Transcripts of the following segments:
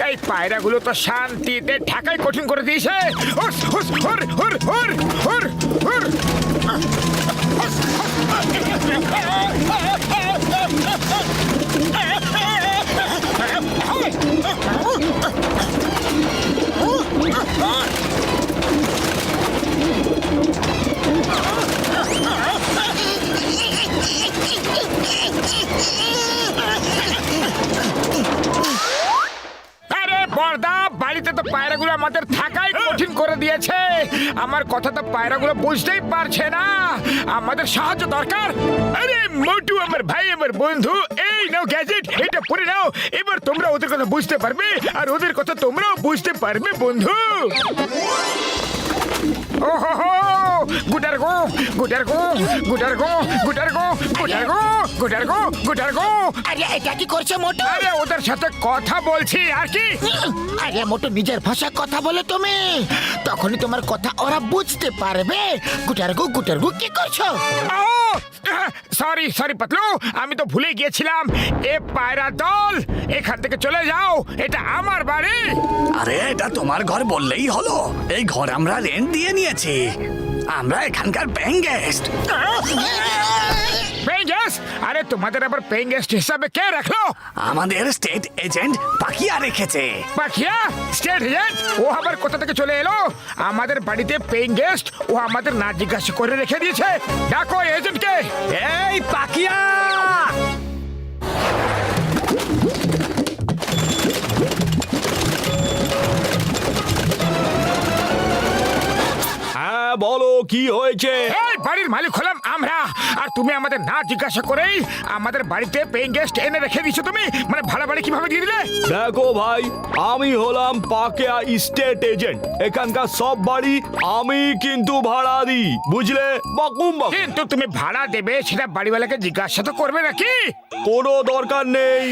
এই পায়রাগুলো তো শান্তিতে ঢাকাই কঠিন করে দিয়েছে। বাড়িতে তো পায়রাগুলো আমাদের থাকাই কঠিন করে দিয়েছে। আমার কথা তো পায়রাগুলো বুঝতেই পারছে না, আমাদের সাহায্য দরকার। আরে মোটু আমার ভাই, আমার বন্ধু, এই নাও গ্যাজেট, এটা পরে নাও। এবার তোমরা ওদের কথা বুঝতে পারবে আর ওদের কথা তোমরাও বুঝতে পারবে বন্ধু। ওহো গুটারগো গুটারগো গুটারগো গুটারগো গুটারগো গুটারগো গুটারগো। আরে এটা কি করছে মোটু? আরে ওদের সাথে কথা বলছি আর কি। আরে মোটু, নিজের ভাষায় কথা বলে তুমি, তখনই তোমার কথা ওরা বুঝতে পারবে। গুটারগু গুটারগু কি করছো? সরি সরি পাতলু, আমি তো ভুলে গিয়েছিলাম। এ পায়রা দল, এখান থেকে চলে যাও, এটা আমার বাড়ি। আরে এটা তোমার ঘর বললেই হলো, এই ঘর আমরা রেন্ট দিয়ে নিয়েছি, আমরা এখানকার পেইং গেস্ট। Paying guest? আরে তোমাদের আবার পেইং গেস্ট হিসাবে কে রাখলো? আমাদের স্টেট এজেন্ট পাকিয়া রেখেছে। পাখিয়া স্টেট এজেন্ট? ও আবার কোথা থেকে চলে এলো আমাদের বাড়িতে পেইং গেস্ট? ও আমাদের না জিজ্ঞাসা করে রেখে দিয়েছে। ডাকো এজেন্টকে। এই পাকিয়া! হ্যাঁ বলো, কি হয়েছে? এই বাড়ির মালিক হলাম আমরা, আর তুমি আমাদের না জিজ্ঞাসা করেই আমাদের বাড়িতে পেইং গেস্ট এনে রেখে দিয়েছো। তুমি মানে ভাড়া বাড়ি কিভাবে দিয়ে দিলে? দেখো ভাই, আমি হলাম পাকেয়া স্টেট এজেন্ট, এখানকার সব বাড়ি আমি কিন্তু ভাড়া দিই, বুঝলে? বকুম বকুম। কিন্তু তুমি ভাড়া দেবে সেটা বাড়িওয়ালাকে জিজ্ঞাসা তো করবে নাকি? কোনো দরকার নেই,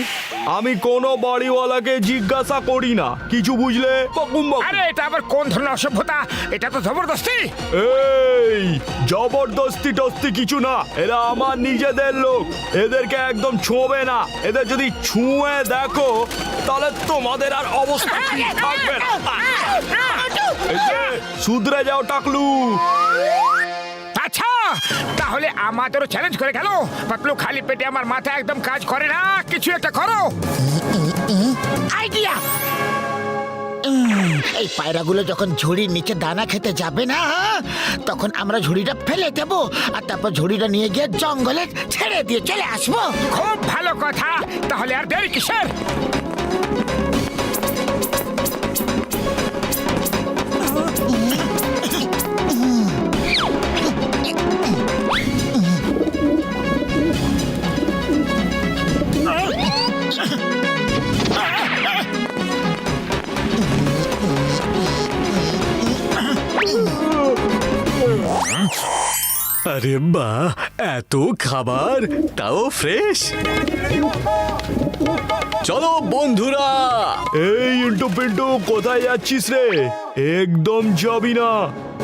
আমি কোনো বাড়িওয়ালাকে জিজ্ঞাসা করি না কিছু, বুঝলে? বকুম বকুম। আরে এটা আবার কোন ধরনের অসভ্যতা? এটা তো জবরদস্তি। এই জবরদস্তি টস্তি কিছু না, এরা আমার নিজেদের লোক, এদেরকে একদম ছোঁবে না। এদের যদি ছুঁয়ে দেখো তাহলে তোমাদের আর অবস্থা ঠিক থাকবে না। এই যে, শুধরে যাও টাকলু। আচ্ছা, তাহলে আমাদেরও চ্যালেঞ্জ করে গেল। পাতলু, খালি পেটে আমার মাথা একদম কাজ করে না, কিছু একটা করো। আইডিয়া! এই পায়রাগুলো যখন ঝুড়ির নিচে দানা খেতে যাবে না, তখন আমরা ঝুড়িটা ফেলে দেব, আর তারপর ঝুড়িটা নিয়ে গিয়ে জঙ্গলে ছেড়ে দিয়ে চলে আসবো। খুব ভালো কথা, তাহলে আর দেরি কিসের? আরে বাহ, এত খাবার, তাও ফ্রেশ। চলো বন্ধুরা। এই ইন্টু পিন্টু, কোথায় যাচ্ছিস রে? একদম যাবি না,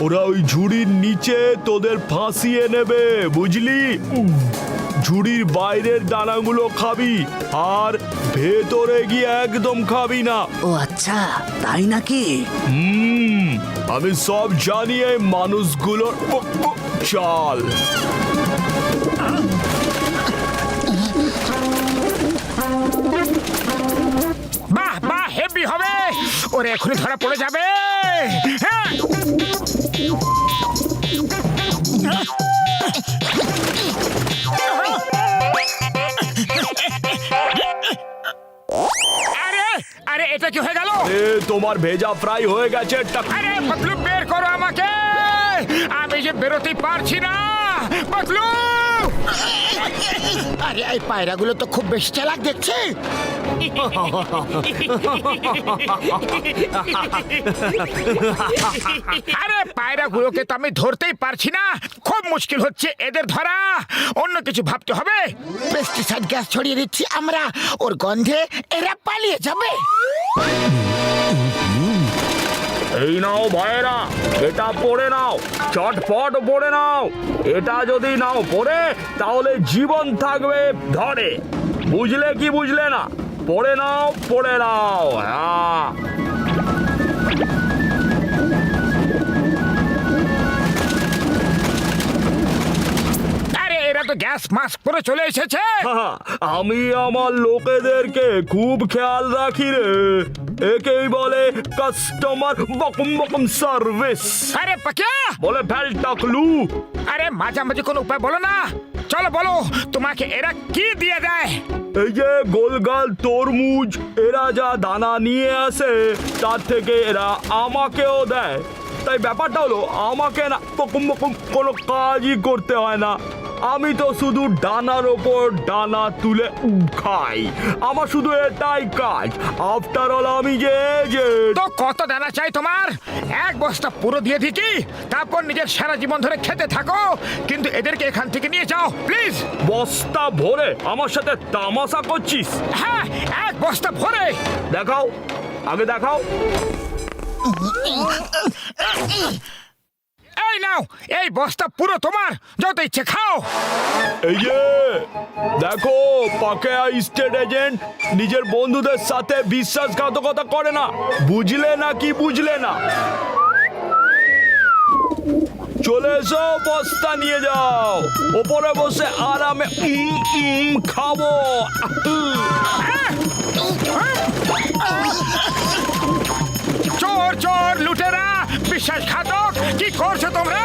ওরা ওই ঝুড়ির নিচে তোদের ফাঁসিয়ে নেবে, বুঝলি? ঝুড়ির বাইরের দানাগুলো খাবি, আর ভেতরে গিয়ে একদম খাবি না। ও আচ্ছা, তাই নাকি? আমি সব জানি এই মানুষগুলোর চাল। বাহ বাহ, হেভি হবে, ওরে এখনই ধরা পড়ে যাবে। হ্যাঁ। আরে আরে, এটা কি হয়ে গেল? তোমার ভেজা ফ্রাই হয়ে গেছে। আরে পাতলু, বের করো আমাকে, আমি যে বেরোতেই পারছি না। পাতলু! আরে এই পায়রাগুলো তো খুব বেশি চালাক দেখছি। আরে পায়রাগুলোকে তো আমি ধরতেই পারছি না, খুব মুশকিল হচ্ছে এদের ধরা। অন্য কিছু ভাবতে হবে। পেস্টিসাইড গ্যাস ছড়িয়ে দিচ্ছি আমরা, ওর গন্ধে এরা পালিয়ে যাবে। এই নাও ভাইয়েরা, এটা পড়ে নাও, চটপট পড়ে নাও। এটা যদি নাও পড়ে তাহলে জীবন থাকবে ধরে। বুঝলে কি বুঝলে না? পড়ে নাও, পড়ে নাও। হ্যাঁ, আরে এরা তো গ্যাস মাস্ক পরে চলে এসেছে। আমি আমার লোকেদেরকে খুব খেয়াল রাখি রে। একেই বলে কাস্টমার বকম বকম সার্ভিস। আরে পাকিয়া, বলে ফেল টাকলু। আরে মাঝামাঝি কোনো উপায় বলো না। চলো বলো, তোমাকে এরা কি দিয়ে দেয়? এই যে গোলগাল তরমুজ, এরা যা দানা নিয়ে আসে তার থেকে এরা আমাকেও দেয়। তাই ব্যাপারটা হলো, আমাকে না বকম বকম কোনো কাজই করতে হয় না। আমি তো শুধু ডানার ওপর ডানা তুলে খাই। আমার শুধু এটাই কাজ। আফটার অল আমি যে তো কত দানা চাই তোমার? এক বস্তা পুরো দিয়ে দিকি, তারপর নিজের সারা জীবন ধরে খেতে থাকো। কিন্তু এদেরকে এখান থেকে নিয়ে যাও প্লিজ। বস্তা ভরে আমার সাথে তামাশা করছিস? হ্যাঁ, এক বস্তা ভরে। দেখাও, আগে দেখাও। এই নাও, এই বস্তা পুরো তোমার, যত ইচ্ছে খাও। এই যে দেখো, পাকেয়া স্টেট এজেন্ট নিজের বন্ধুদের সাথে বিশ্বাসঘাতকতা করে না। বুঝলে না কি বুঝলে না? চলে এসো, বস্তা নিয়ে যাও। ওপরে বসে আরামে খাবো। চোর চোর, লুটেরা, বিশ্বাসঘাতক, কি করছো তোমরা?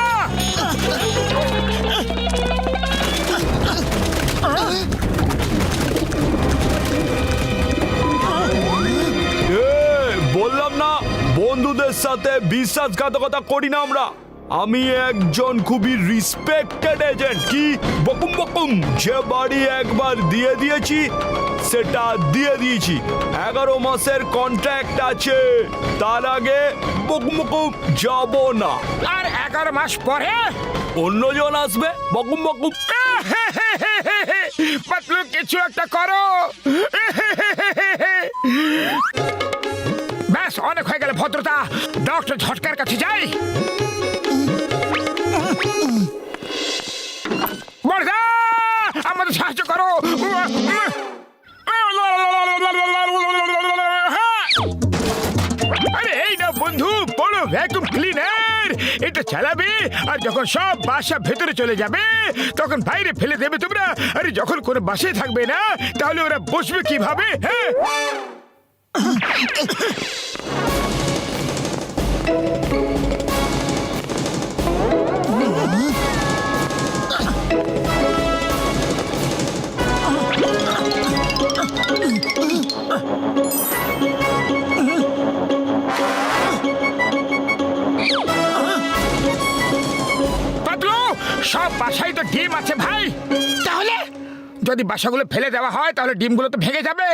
বললাম না, বন্ধুদের সাথে বিশ্বাসঘাতকতা করি না আমরা। আমি একজন খুবই রিসপেক্টেড এজেন্ট। কি বকুম বকুম, যে বাড়ি একবার দিয়ে দিয়েছি সেটা দিয়ে দিয়েছি। 11 মাসের কন্ট্রাক্ট আছে, তার আগে বকুম বকুম যাব না। আর 11 মাস পরে অন্যজন আসবে বকুম বকুম। পাতলু, কিছু একটা করো। ব্যাস, অনেক হয়ে গেল ভদ্রতা। ডক্টর ঝটকার কাছে যাই। বর্দা, আমাদের সাহায্য করো। আরে এই না বন্ধু, বড় ভ্যাকুম ক্লিনার। এটা চালাবে আর যখন সব বাসা ভেতরে চলে যাবে তখন বাইরে ফেলে দেবে তোমরা। আরে যখন কোনো বাসায় থাকবে না তাহলে ওরা বসবে কিভাবে? হ্যাঁ, সব বাসায় তো ডিম আছে ভাই। তাহলে যদি বাসাগুলো ফেলে দেওয়া হয় তাহলে ডিমগুলো তো ভেঙে যাবে।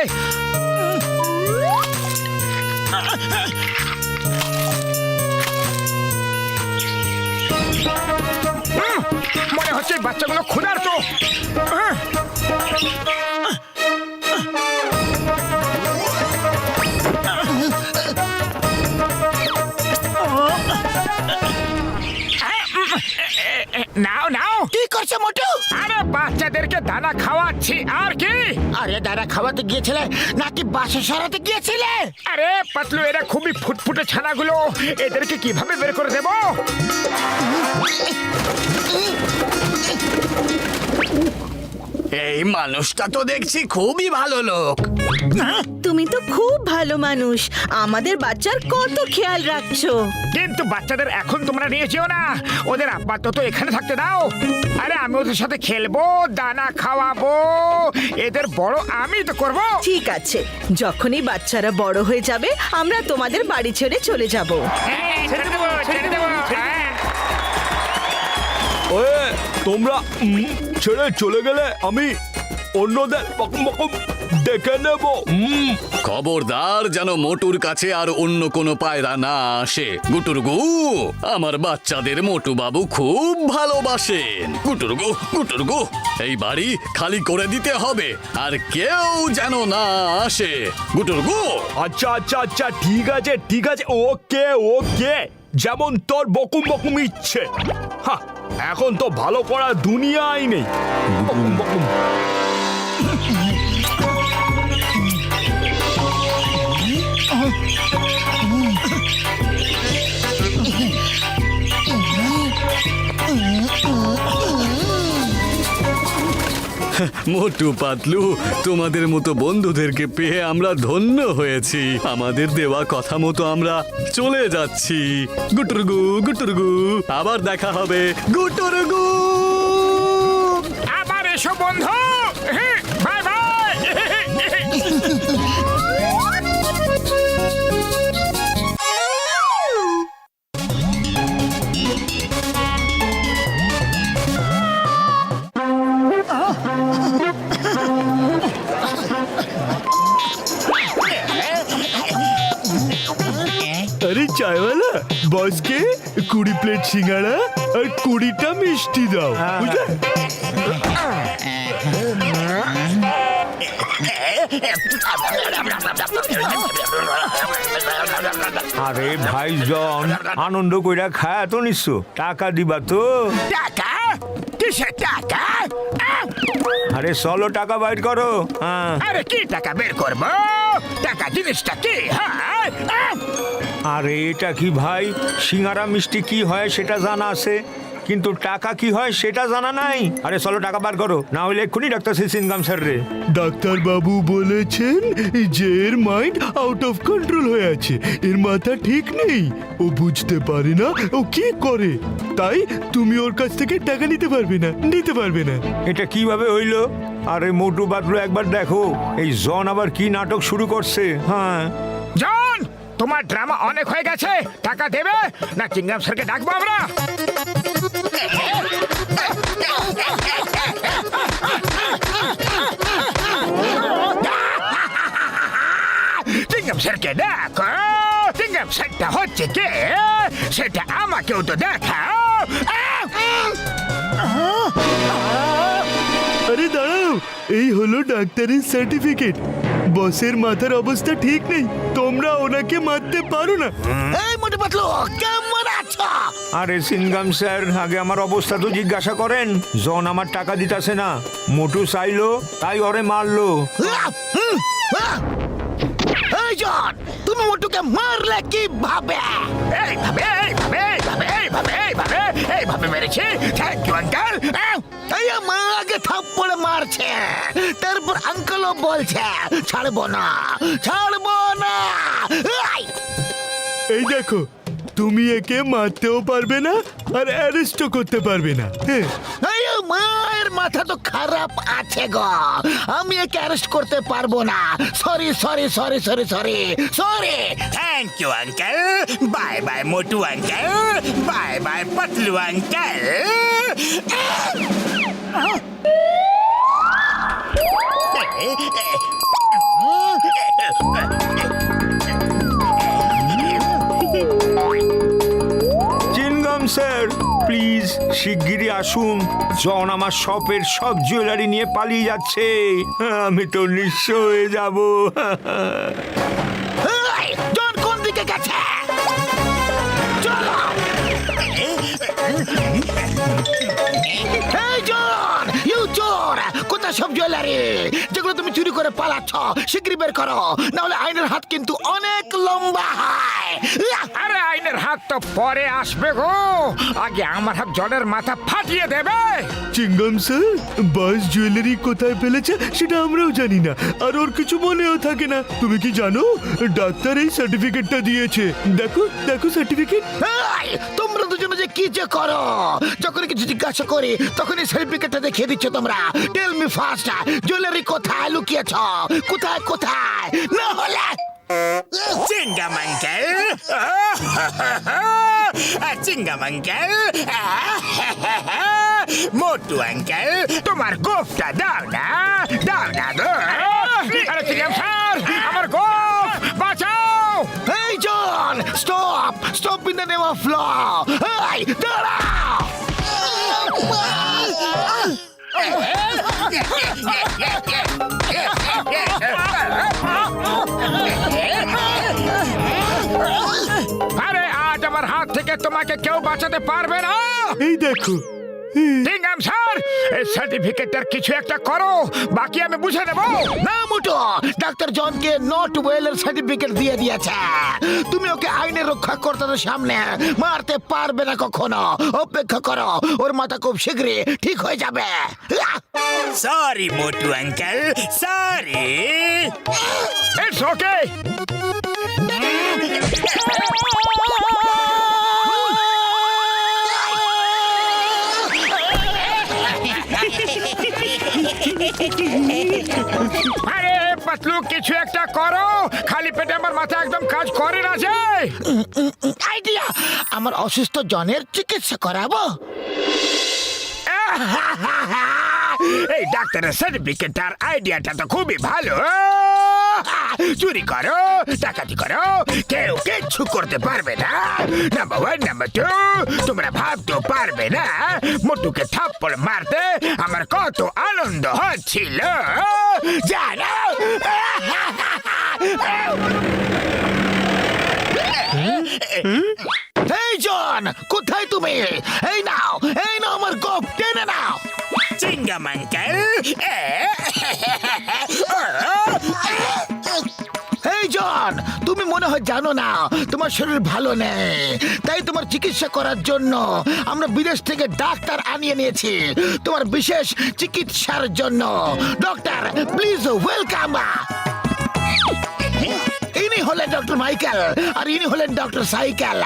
মনে হচ্ছে বাচ্চাগুলো ক্ষুধার্ত। নাও নাও। কি করছে মোটু? আরে বাচ্চাদেরকে দানা খাওয়াচ্ছি। আর কি? আরে দাদা, খাওয়াতে গিয়েছিলে নাকি বাসা সরাতে গিয়েছিলে? আরে পাতলু, এরা খুবই ফুটফুটে ছানাগুলো, এদেরকে কিভাবে বের করে দেব? এই মানুষটা তো দেখছি খুবই ভালো লোক। তুমি তো খুব ভালো মানুষ, আমাদের বাচ্চার কত খেয়াল রাখছো। কিন্তু বাচ্চাদের এখন তোমরা নিয়ে যেও না, ওদের আপাতত এখানে থাকতে দাও। আরে আমি ওদের সাথে খেলবো, দানা খাওয়াবো, এদের বড় আমি তো করব। ঠিক আছে, যখনই বাচ্চারা বড় হয়ে যাবে আমরা তোমাদের বাড়ি ছেড়ে চলে যাব। হ্যাঁ, ছেড়ে দেবো, ছেড়ে দেবো। হ্যাঁ। তোমরা ছেড়ে চলে গেলে আমি অন্যদের বকম বকম দেখে নেব। খবরদার যেন মোটুর কাছে আর অন্য কোনো পায়রা না আসে। গুটুরগু, আমার বাচ্চাদের মোটু বাবু খুব ভালোবাসেন। গুটুরগু, গুটুরগু, এই বাড়ি খালি করে দিতে হবে আর কেউ যেন না আসে। গুটুরগু। আচ্ছা আচ্ছা আচ্ছা, ঠিক আছে ঠিক আছে, ওকে ওকে, যেমন তোর বকুম বকুম ইচ্ছে। হ্যাঁ, এখন তো ভালো করা দুনিয়াই নেই। বকুম বকুম। মোটু পাতলু, তোমাদের মতো বন্ধুদেরকে পেয়ে আমরা ধন্য হয়েছি। আমাদের দেওয়া কথা মতো আমরা চলে যাচ্ছি। গুটুরগু, গুটুরগু, আবার দেখা হবে। গুটুরগু। আবার এসো বন্ধু, বাই বাই। আরে চায়ওয়ালা, বসকে 20 প্লেট সিঙ্গাড়া আর 20টা মিষ্টি দাও, বুঝলে? আরে ভাইজন, আনন্দ কইরা খায় তো নিশ্চো, টাকা দিবা তো? টাকা? কিসের টাকা? আরে চলো টাকা বাইর করো। হ্যাঁ। আরে কি টাকা বের করবো? টাকা জিনিসটা কি? হ্যাঁ, আরে এটা কি ভাই, সিঙ্গারা মিষ্টি কি হয় সেটা জানা আছে, কিন্তু টাকা কি হয় সেটা জানা নাই। আরে চলো টাকা বার করো, না হলে এক্ষুনি ডাক্তার সিনগাম স্যার রে। ডাক্তার বাবু বলেছেন যে এর মাইন্ড আউট অফ কন্ট্রোল হয়ে আছে, এর মাথা ঠিক নেই, ও বুঝতে পারে না ও কি করে, তাই তুমি ওর কাছ থেকে টাকা নিতে পারবে না, নিতে পারবে না। এটা কিভাবে হইলো? আরে মোটু বাদলু, একবার দেখো এই জন আবার কি নাটক শুরু করছে। হ্যাঁ, জন, তোমার ড্রামা অনেক হয়ে গেছে। টাকা দেবে না চিংগাম স্যারকে ডাকবো আমরা? চিংগাম স্যারকে ডাকো। চিংগাম স্যারটা হচ্ছে কে সেটা আমাকেও তো দেখাও। আরে দাঁড়াও, এই হলো ডাক্তারের সার্টিফিকেট। বসের মাথার অবস্থা ঠিক নেই, তোমরা ওনাকে মারতে পারো না। এই মোটু পাতলু, কেমন আছো? আরে সিনগাম স্যার, আগে আমার অবস্থা তো জিজ্ঞাসা করেন। জন আমার টাকা দিতাছে না, মোটু চাইলো তাই ওরে মারলো। এই জন, তুমি মোটুকে মারলে কিভাবে? এইভাবে এইভাবে এইভাবে এইভাবে এইভাবে এইভাবে মেরেছি। Thank you uncle. এই মা আগে থাপ্পড় মারছে, তারপর আঙ্কেলও বলছে ছাড়বো না, ছাড়বো না। এই! এই দেখো, তুমি একে মারতেও পারবে না আর অ্যারেস্টও করতে পারবে না। হ্যাঁ, এই মায়ের মাথা তো খারাপ আছে গো, আমি একে অ্যারেস্ট করতে পারবো না। Sorry sorry sorry sorry sorry sorry. Thank you uncle. Bye bye Motu uncle. Bye bye Patlu uncle. Chingum sir, please শিগগিরই আসুন। জন আমার শপের সব জুয়েলারি নিয়ে পালিয়ে যাচ্ছে, আমি তো নিঃস্ব হয়ে যাব। এই, জন কোন দিকে গেছে? চলো। এই জন, ইউ চোর, কোথায় সব জুয়েলারি যেগুলো তুমি চুরি করে পালাচ্ছ? শিগগিরই বের করো, না হলে আইনের হাত কিন্তু অনেক লম্বা হয়। আরে আইনের হাত তো পরে আসবে গো, আগে আমার হাত জনের মাথা ফাটিয়ে দেবে। চিঙ্গাম স্যার, বস জুয়েলারি কোথায় ফেলেছে সেটা আমরাও জানি না, আর ওর কিছু মনেও থাকে না। তুমি কি জানো, ডাক্তার এই সার্টিফিকেটটা দিয়েছে। দেখো দেখো সার্টিফিকেট। এই, তোমরা দুজনে যে কি যে করো, যখন কিছু জিজ্ঞাসা করি তখন এই সার্টিফিকেটটা দেখিয়ে দিচ্ছ তোমরা। টেল মি ফাস্ট, জুয়েলারি কোথায় লুকিয়েছ? কোথায় কোথায়? না হলে চিংগাম আঙ্কেল। চিংগাম আঙ্কেল। মোটু আঙ্কেল, তোমার গোফটা দাও না, দাও না গো। আরে সিঙ্গাম স্যার, আমার গোফ বাঁচাও! এই John, stop stop in the name of law. এই দাঁড়াও। আরে আজ আমার হাত থেকে তোমাকে কেউ বাঁচাতে পারবে না। এই দেখো, সিঙ্গাম স্যার, এই সার্টিফিকেটটার কিছু একটা করো, বাকি আমি বুঝে নেব। না মুটো, ডাক্তার জনকে নট ওয়েলের সার্টিফিকেট দিয়ে দিয়েছে। তুমি ওকে আইনের রক্ষাকর্তাদের সামনে মারতে পারবে না কখনো। অপেক্ষা করো, ওর মাথা খুব শীঘ্রই ঠিক হয়ে যাবে। Sorry Motu uncle, sorry. It's okay. আরে পাতলু, কিছু একটা করো, খালি পেটে আমার মাথা একদম কাজ করে না যে। আইডিয়া, আমার অসুস্থ জনের চিকিৎসা করাবো। এই ডাক্তারের সার্টিফিকেটটার আইডিয়াটা তো খুবই ভালো। চুরি করো, ডাকাতি করো, কেউ কিচ্ছু করতে পারবে না। নাম্বার ওয়ান, নাম্বার টু, তোমরা ভাবতেও পারবে না মোটুকে থাপ্পড় মারতে আমার কত আনন্দ হচ্ছিল জানো। এই জন, কোথায় তুমি? এই নাও আমার গোপ, টেনে নাও। চিঙ্গাম আঙ্কেল। এই জন, তুমি মনে হয় জানো না তোমার শরীর ভালো নেই, তাই তোমার চিকিৎসা করার জন্য আমরা বিদেশ থেকে ডাক্তার আনিয়ে নিয়েছি তোমার বিশেষ চিকিৎসার জন্য। Doctor, please welcome. ইনি হলেন ডক্টর মাইকেল আর ইনি হলেন ডক্টর সাইকেল।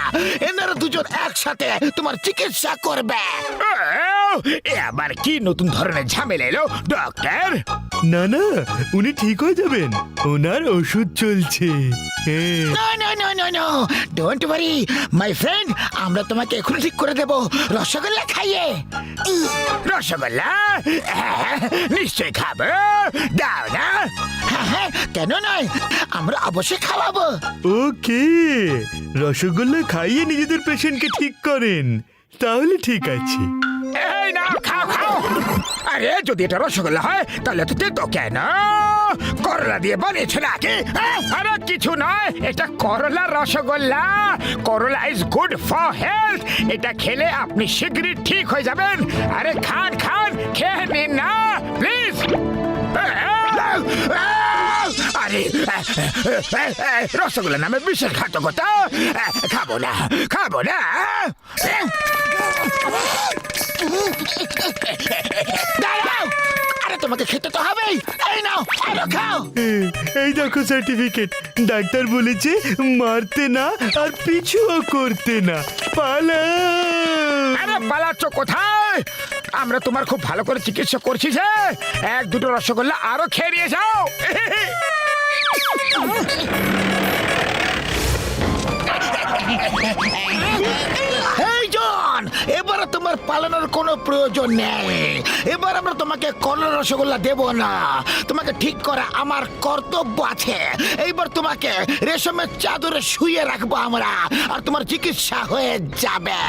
এনারা দুজন একসাথে তোমার চিকিৎসা করবে। এ আবার কি নতুন ধরনের ঝামেলা এলো ডক্টর? না না, উনি ঠিক হয়ে যাবেন, ওনার ওষুধ চলছে। হ্যাঁ। No no no no no, don't worry my friend, আমরা তোমাকে এখন ঠিক করে দেব রসগোল্লা খাইয়ে। রসগোল্লা? নিশ্চয়ই খাবো, দাও না। হ্যাঁ, কেন নয়, আমরা অবশ্যই খাওয়াবো। ওকে, রসগোল্লা খাইয়ে নিজেদের পেশেন্টকে ঠিক করেন, তাহলে ঠিক আছে। এই নাও, খাও খাও। আরে যদি এটা রসগোল্লা হয় তাহলে তো তেতো কেন? করলা দিয়ে বানিয়েছে নাকি? আরে কিছু নয়, এটা করলা রসগোল্লা। করলা ইজ গুড ফর হেলথ। এটা খেলে আপনি শীঘ্রই ঠিক হয়ে যাবেন। আরে খান খান, খেয়ে নিন না প্লিজ। আরে রসগোল্লা নামে বিশ্বাসঘাতকতা, খাবো না খাবো না। দাঁড়াও, আরে তোমাকে খেতে তো হবেই। এই নাও, আরো খাও। এই দেখো সার্টিফিকেট, ডাক্তার বলেছে মারতে না আর পিছুও করতে না। পালা। আরে পালাচ্ছ কোথায়? আমরা তোমার খুব ভালো করে চিকিৎসা করছি যে। এক দুটো রসগোল্লা আরো খেয়ে নিয়ে যাও। এই জন, এবারে তোমার পালানোর কোনো প্রয়োজন নেই। এবার আমরা তোমাকে করলা রসগোল্লা দেব না, তোমাকে ঠিক করা আমার কর্তব্য আছে। এইবার তোমাকে রেশমের চাদরে শুয়ে রাখবো আমরা, আর তোমার চিকিৎসা হয়ে যাবে।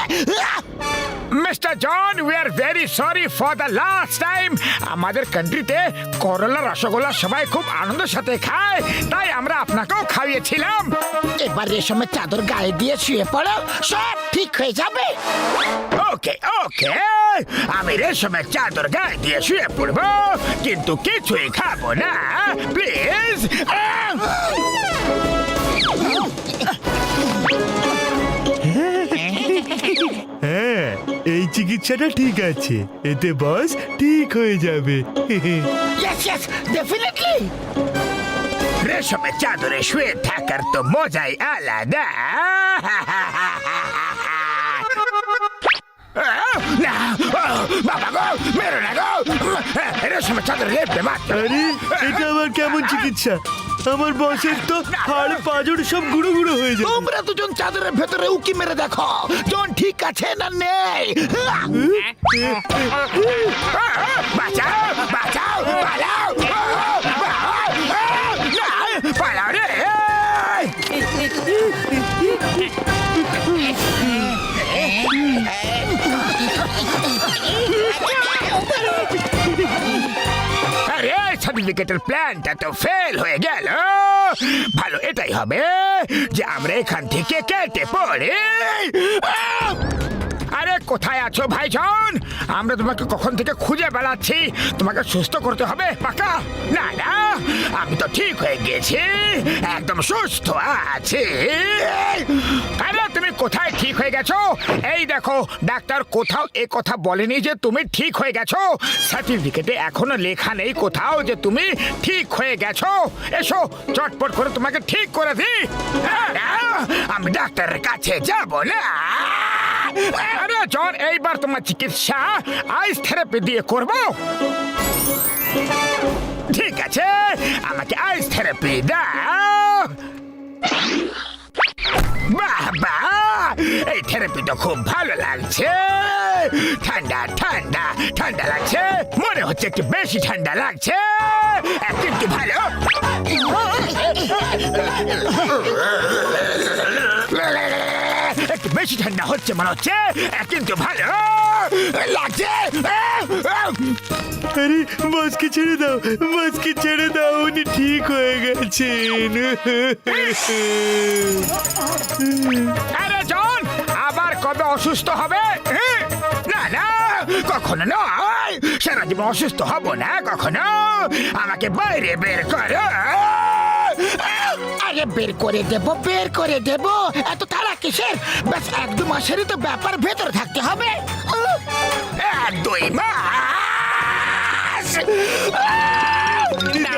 Mister John, we are very sorry for the last time. আমাদের কান্ট্রিতে করলা রসগোল্লা সবাই খুব আনন্দের সাথে খায়, তাই আমরা আপনাকেও খাইয়েছিলাম। এবার রেশমের চাদর গায়ে দিয়ে শুয়ে পড়ো, সব ঠিক হয়ে যাবে। ওকে ওকে, আমি রেশমের চাদর গায়ে দিয়ে শুয়ে পড়বো, কিন্তু কিছুই খাবো না প্লিজ। হ্যাঁ, এই চিকিৎসাটা ঠিক আছে, এতে বস ঠিক হয়ে যাবে। Yes yes, definitely. রেশমের চাদরে শুয়ে থাকার তো মজাই আলাদা। না, বাবা গো, মেরো না গো। রেশমের চাদরে লেপতে মাত্র। আরে, এটা আবার কেমন চিকিৎসা? আমার বসের তো হাড় পাঁজর সব গুঁড়ো গুঁড়ো হয়ে যায়। তোমরা দুজন চাদরের ভেতরে উকি মেরে দেখো, জন ঠিক আছে না নেই। বাঁচাও বাঁচাও, পালাও। সার্টিফিকেটের প্ল্যানটা তো ফেল হয়ে গেল। ভালো এটাই হবে যে আমরা এখান থেকে কেটে পড়ি। আরে কোথায় আছো ভাইজান? আমরা তোমাকে কখন থেকে খুঁজে বেড়াচ্ছি। তোমাকে সুস্থ করতে হবে পাকা। না না, আমি তো ঠিক হয়ে গেছি, একদম সুস্থ আছি। আরে তুমি কোথায় ঠিক হয়ে গেছো? এই দেখো, ডাক্তার কোথাও এ কথা বলেনি যে তুমি ঠিক হয়ে গেছো। সার্টিফিকেটে এখনো লেখা নেই কোথাও যে তুমি ঠিক হয়ে গেছো। এসো চটপট করে তোমাকে ঠিক করে দিই। আমি ডাক্তারের কাছে যাব না। আরে জন, এইবার তোমার চিকিৎসা আইস থেরাপি দিয়ে করব। ঠিক আছে, আমাকে আইস থেরাপি দাও। বাহ বাহ, এই থেরাপিটা খুব ভালো লাগছে। ঠান্ডা ঠান্ডা ঠান্ডা লাগছে, মনে হচ্ছে একটু বেশি ঠান্ডা লাগছে, কিন্তু ভালো। একটু বেশি ঠান্ডা হচ্ছে মনে হচ্ছে, কিন্তু ভালো লাগছে। আরে বসকে ছেড়ে দাও, বসকে ছেড়ে দাও, উনি ঠিক হয়ে গেছেন। আরে জন, আবার কবে অসুস্থ হবে? না না, কখনো নয়, সারা জীবন অসুস্থ হব না কখনো। আমাকে বাইরে বের করো। আরে বের করে দেব, বের করে দেব, এত তাড়া কিসের? ব্যাস 1-2 মাসেরই তো ব্যাপার, ভেতরে থাকতে হবে। 1-2 মাস। না।